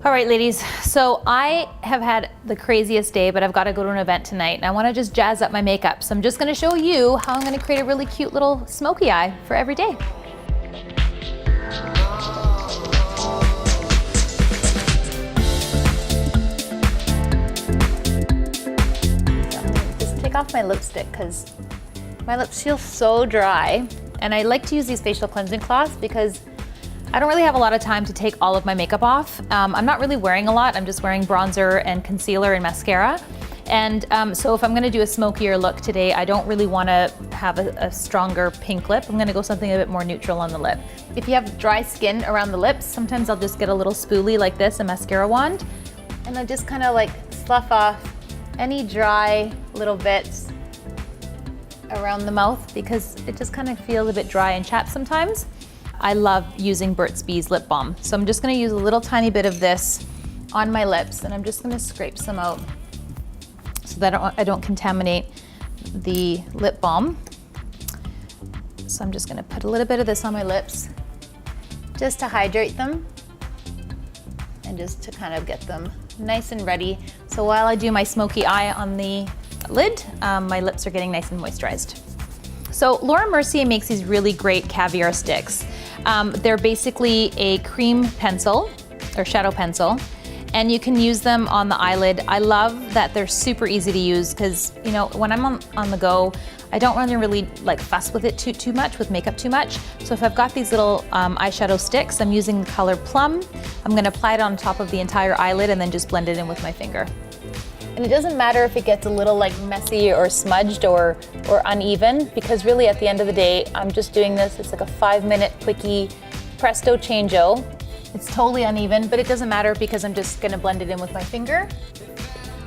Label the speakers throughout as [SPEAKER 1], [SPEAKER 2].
[SPEAKER 1] All right, ladies, so I have had the craziest day, but I've got to go to an event tonight, and I want to just jazz up my makeup. So I'm just going to show you how I'm going to create a really cute little smoky eye for every day. Just take off my lipstick because my lips feel so dry, and I like to use these facial cleansing cloths because I don't really have a lot of time to take all of my makeup off. I'm not really wearing a lot. I'm just wearing bronzer and concealer and mascara. And so if I'm gonna do a smokier look today, I don't really wanna have a stronger pink lip. I'm gonna go something a bit more neutral on the lip. If you have dry skin around the lips, sometimes I'll just get a little spoolie like this, a mascara wand, and I just kind of like slough off any dry little bits around the mouth because it just kind of feels a bit dry and chapped sometimes. I love using Burt's Bees lip balm. So I'm just gonna use a little tiny bit of this on my lips, and I'm just gonna scrape some out so that I don't contaminate the lip balm. So I'm just gonna put a little bit of this on my lips just to hydrate them and just to kind of get them nice and ready. So while I do my smoky eye on the lid, my lips are getting nice and moisturized. So Laura Mercier makes these really great caviar sticks. They're basically a cream pencil or shadow pencil, and you can use them on the eyelid. I love that they're super easy to use because, you know, when I'm on the go, I don't want to really like fuss with it too much, with makeup too much. So if I've got these little eyeshadow sticks, I'm using the color Plum. I'm gonna apply it on top of the entire eyelid and then just blend it in with my finger. And it doesn't matter if it gets a little like messy or smudged or uneven, because really at the end of the day, I'm just doing this. It's like a 5-minute quickie presto changeo. It's totally uneven, but it doesn't matter because I'm just gonna blend it in with my finger.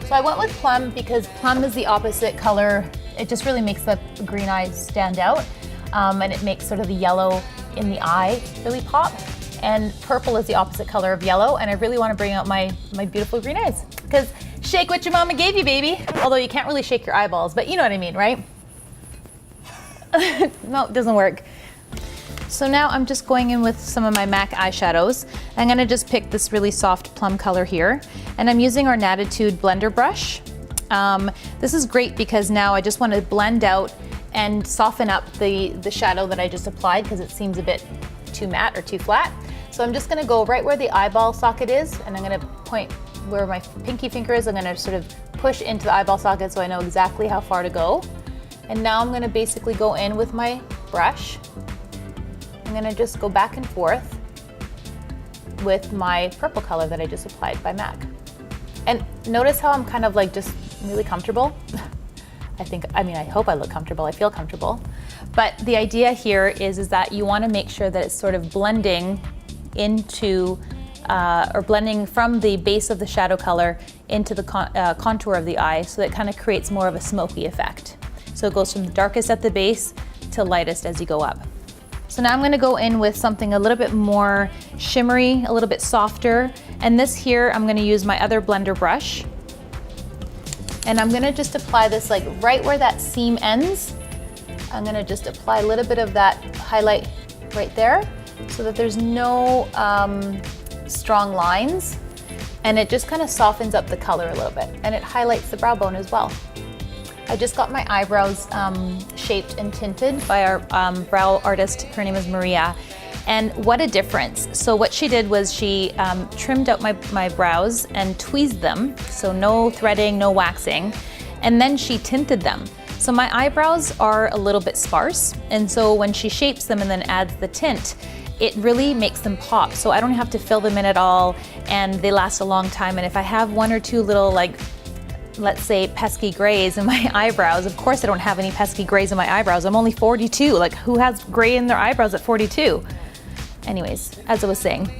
[SPEAKER 1] So I went with Plum because Plum is the opposite color. It just really makes the green eyes stand out. And it makes sort of the yellow in the eye really pop. And purple is the opposite color of yellow, and I really wanna bring out my beautiful green eyes. Because shake what your mama gave you, baby. Although you can't really shake your eyeballs, but you know what I mean, right? No, it doesn't work. So now I'm just going in with some of my MAC eyeshadows. I'm gonna just pick this really soft plum color here, and I'm using our Natitude blender brush. This is great because now I just wanna blend out and soften up the shadow that I just applied because it seems a bit too matte or too flat. So I'm just gonna go right where the eyeball socket is, and I'm gonna point where my pinky finger is. I'm gonna sort of push into the eyeball socket so I know exactly how far to go. And now I'm gonna basically go in with my brush. I'm gonna just go back and forth with my purple color that I just applied by MAC. And notice how I'm kind of like just really comfortable. I hope I look comfortable, I feel comfortable. But the idea here is that you wanna make sure that it's sort of blending into or blending from the base of the shadow color into the contour of the eye, so that it kind of creates more of a smoky effect. So it goes from the darkest at the base to lightest as you go up. So now I'm gonna go in with something a little bit more shimmery, a little bit softer. And this here, I'm gonna use my other blender brush. And I'm gonna just apply this like right where that seam ends. I'm gonna just apply a little bit of that highlight right there so that there's no strong lines, and it just kind of softens up the color a little bit, and it highlights the brow bone as well. I just got my eyebrows shaped and tinted by our brow artist. Her name is Maria, and what a difference. So what she did was she trimmed out my brows and tweezed them, so no threading, no waxing, and then she tinted them. So my eyebrows are a little bit sparse, and so when she shapes them and then adds the tint, it really makes them pop. So I don't have to fill them in at all, and they last a long time. And if I have one or two little, like, let's say pesky grays in my eyebrows, of course I don't have any pesky grays in my eyebrows. I'm only 42, like who has gray in their eyebrows at 42? Anyways, as I was saying,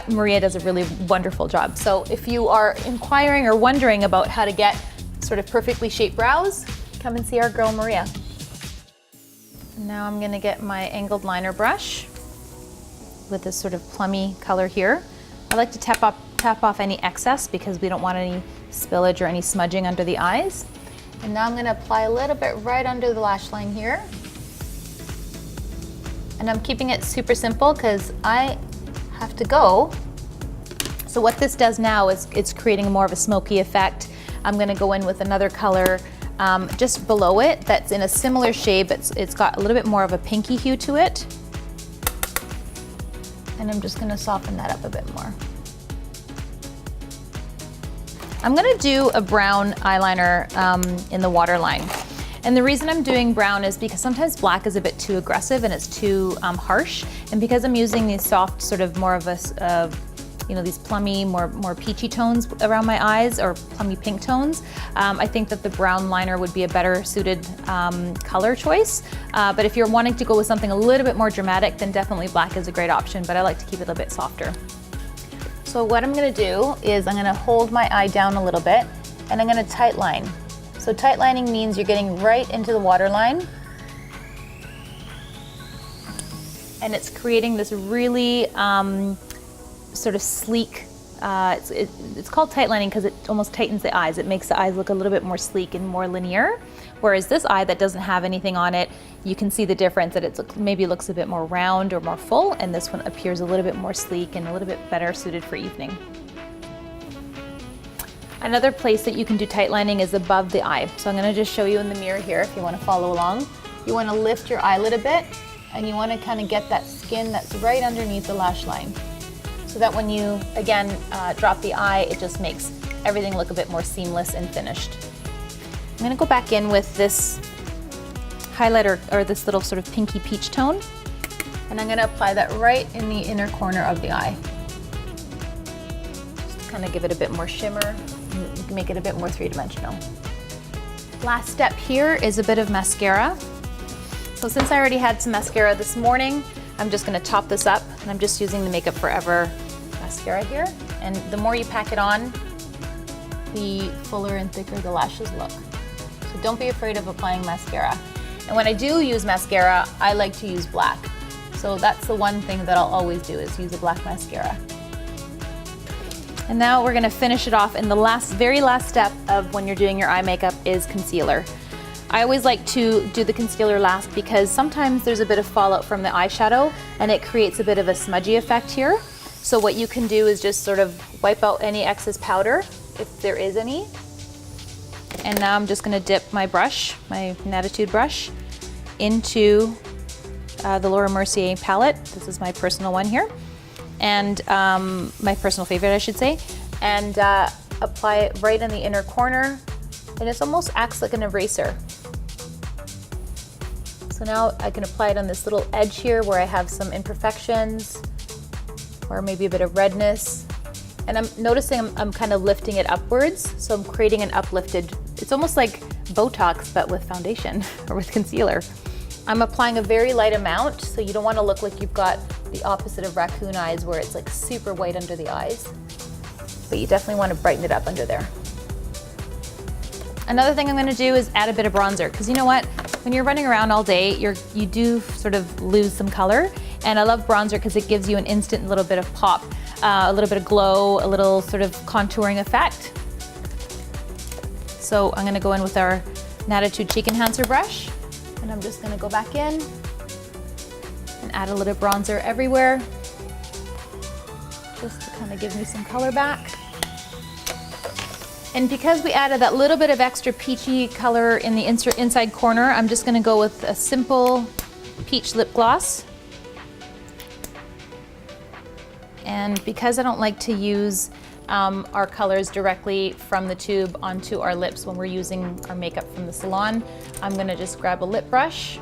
[SPEAKER 1] Maria does a really wonderful job. So if you are inquiring or wondering about how to get sort of perfectly shaped brows, come and see our girl Maria. Now I'm gonna get my angled liner brush with this sort of plummy color here. I like to tap off any excess because we don't want any spillage or any smudging under the eyes. And now I'm gonna apply a little bit right under the lash line here. And I'm keeping it super simple because I have to go. So what this does now is it's creating more of a smoky effect. I'm gonna go in with another color just below it that's in a similar shade, but it's got a little bit more of a pinky hue to it. And I'm just gonna soften that up a bit more. I'm gonna do a brown eyeliner in the Waterline. And the reason I'm doing brown is because sometimes black is a bit too aggressive and it's too harsh. And because I'm using these soft, sort of more of a, you know, these plummy, more peachy tones around my eyes, or plummy pink tones, I think that the brown liner would be a better suited color choice. But if you're wanting to go with something a little bit more dramatic, then definitely black is a great option, but I like to keep it a bit softer. So what I'm gonna do is I'm gonna hold my eye down a little bit and I'm gonna tight line. So tight lining means you're getting right into the waterline, and it's creating this really sort of sleek, it's called tight lining because it almost tightens the eyes. It makes the eyes look a little bit more sleek and more linear. Whereas this eye that doesn't have anything on it, you can see the difference, that it maybe looks a bit more round or more full, and this one appears a little bit more sleek and a little bit better suited for evening. Another place that you can do tight lining is above the eye. So I'm gonna just show you in the mirror here if you wanna follow along. You wanna lift your eyelid a bit, and you wanna kinda get that skin that's right underneath the lash line. So that when you, again, drop the eye, it just makes everything look a bit more seamless and finished. I'm gonna go back in with this highlighter, or this little sort of pinky peach tone, and I'm gonna apply that right in the inner corner of the eye. Just to kind of give it a bit more shimmer, and make it a bit more three-dimensional. Last step here is a bit of mascara. So since I already had some mascara this morning, I'm just gonna top this up, and I'm just using the Makeup Forever mascara here. And the more you pack it on, the fuller and thicker the lashes look. So don't be afraid of applying mascara. And when I do use mascara, I like to use black. So that's the one thing that I'll always do, is use a black mascara. And now we're gonna finish it off, and the very last step of when you're doing your eye makeup is concealer. I always like to do the concealer last because sometimes there's a bit of fallout from the eyeshadow and it creates a bit of a smudgy effect here. So what you can do is just sort of wipe out any excess powder, if there is any. And now I'm just gonna dip my brush, my Nadia brush, into the Laura Mercier palette. This is my personal one here. And my personal favorite, I should say. And apply it right in the inner corner. And it almost acts like an eraser. So now I can apply it on this little edge here where I have some imperfections, or maybe a bit of redness. And I'm noticing I'm kind of lifting it upwards. So I'm creating an uplifted, it's almost like Botox, but with foundation or with concealer. I'm applying a very light amount, so you don't want to look like you've got the opposite of raccoon eyes where it's like super white under the eyes. But you definitely want to brighten it up under there. Another thing I'm gonna do is add a bit of bronzer, because you know what? When you're running around all day, you do sort of lose some color. And I love bronzer because it gives you an instant little bit of pop, a little bit of glow, a little sort of contouring effect. So I'm gonna go in with our Nadia Cheek Enhancer brush, and I'm just gonna go back in and add a little bronzer everywhere, just to kind of give me some color back. And because we added that little bit of extra peachy color in the inside corner, I'm just gonna go with a simple peach lip gloss. And because I don't like to use our colors directly from the tube onto our lips when we're using our makeup from the salon, I'm gonna just grab a lip brush.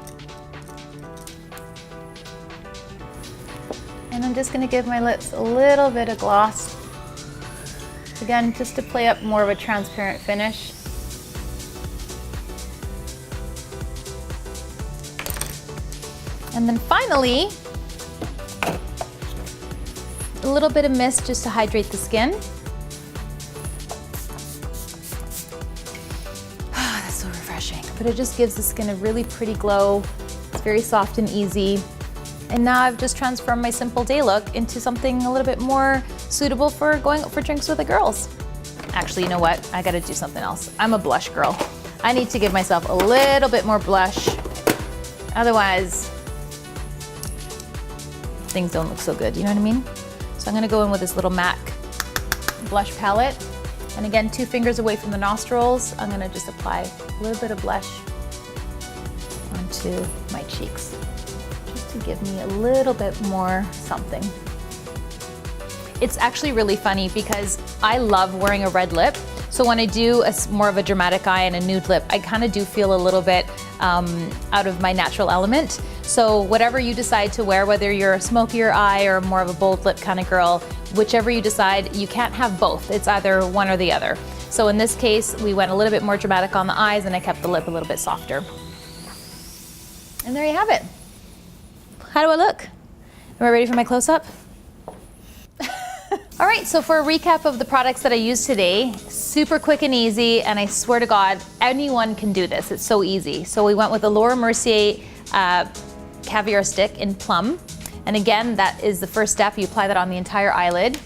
[SPEAKER 1] And I'm just gonna give my lips a little bit of gloss. Again, just to play up more of a transparent finish. And then finally, a little bit of mist just to hydrate the skin. That's so refreshing. But it just gives the skin a really pretty glow. It's very soft and easy. And now I've just transformed my simple day look into something a little bit more suitable for going out for drinks with the girls. Actually, you know what? I gotta do something else. I'm a blush girl. I need to give myself a little bit more blush. Otherwise, things don't look so good, you know what I mean? So I'm gonna go in with this little MAC blush palette. And again, 2 fingers away from the nostrils, I'm gonna just apply a little bit of blush onto my cheeks, just to give me a little bit more something. It's actually really funny because I love wearing a red lip. So when I do more of a dramatic eye and a nude lip, I kind of do feel a little bit out of my natural element. So whatever you decide to wear, whether you're a smokier eye or more of a bold lip kind of girl, whichever you decide, you can't have both. It's either one or the other. So in this case, we went a little bit more dramatic on the eyes and I kept the lip a little bit softer. And there you have it. How do I look? Am I ready for my close-up? All right, so for a recap of the products that I used today, super quick and easy, and I swear to God, anyone can do this. It's so easy. So we went with the Laura Mercier Caviar Stick in Plum. And again, that is the first step. You apply that on the entire eyelid.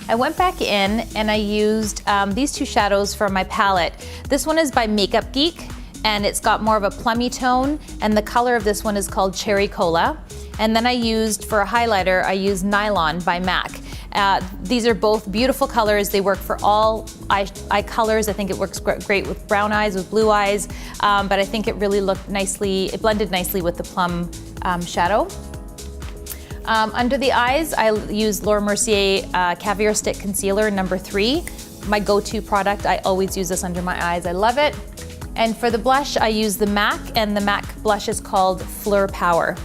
[SPEAKER 1] I went back in and I used these 2 shadows from my palette. This one is by Makeup Geek, and it's got more of a plummy tone, and the color of this one is called Cherry Cola. And then I used, for a highlighter, I used Nylon by MAC. These are both beautiful colors. They work for all eye colors. I think it works great with brown eyes, with blue eyes, but I think it really looked nicely, it blended nicely with the plum shadow. Under the eyes, I used Laura Mercier Caviar Stick Concealer number 3. My go-to product. I always use this under my eyes. I love it. And for the blush, I use the MAC, and the MAC blush is called Fleur Power.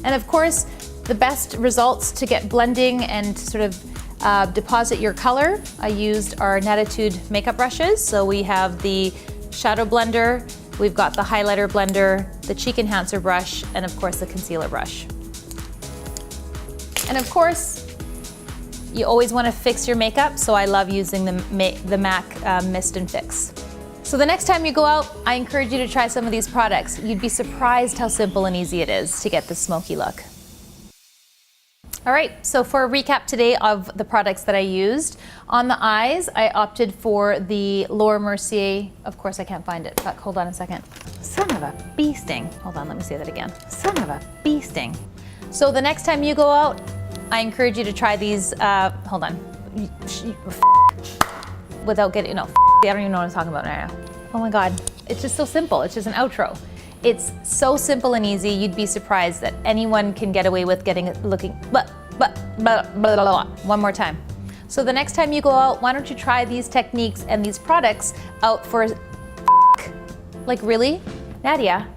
[SPEAKER 1] And of course, the best results to get blending and sort of deposit your color, I used our Nadia makeup brushes. So we have the shadow blender, we've got the highlighter blender, the cheek enhancer brush, and of course the concealer brush. And of course, you always want to fix your makeup, so I love using the MAC Mist and Fix. So the next time you go out, I encourage you to try some of these products. You'd be surprised how simple and easy it is to get this smoky look. All right, so for a recap today of the products that I used, on the eyes, I opted for the Laura Mercier, of course I can't find it, but hold on a second. Son of a bee sting. Hold on, let me say that again. Son of a bee sting. So the next time you go out, I encourage you to try these, hold on. Without getting, no, I don't even know what I'm talking about now. Oh my God, it's just so simple. It's just an outro. It's so simple and easy. You'd be surprised that anyone can get away with looking, one more time. So the next time you go out, why don't you try these techniques and these products out for, like really, Nadia?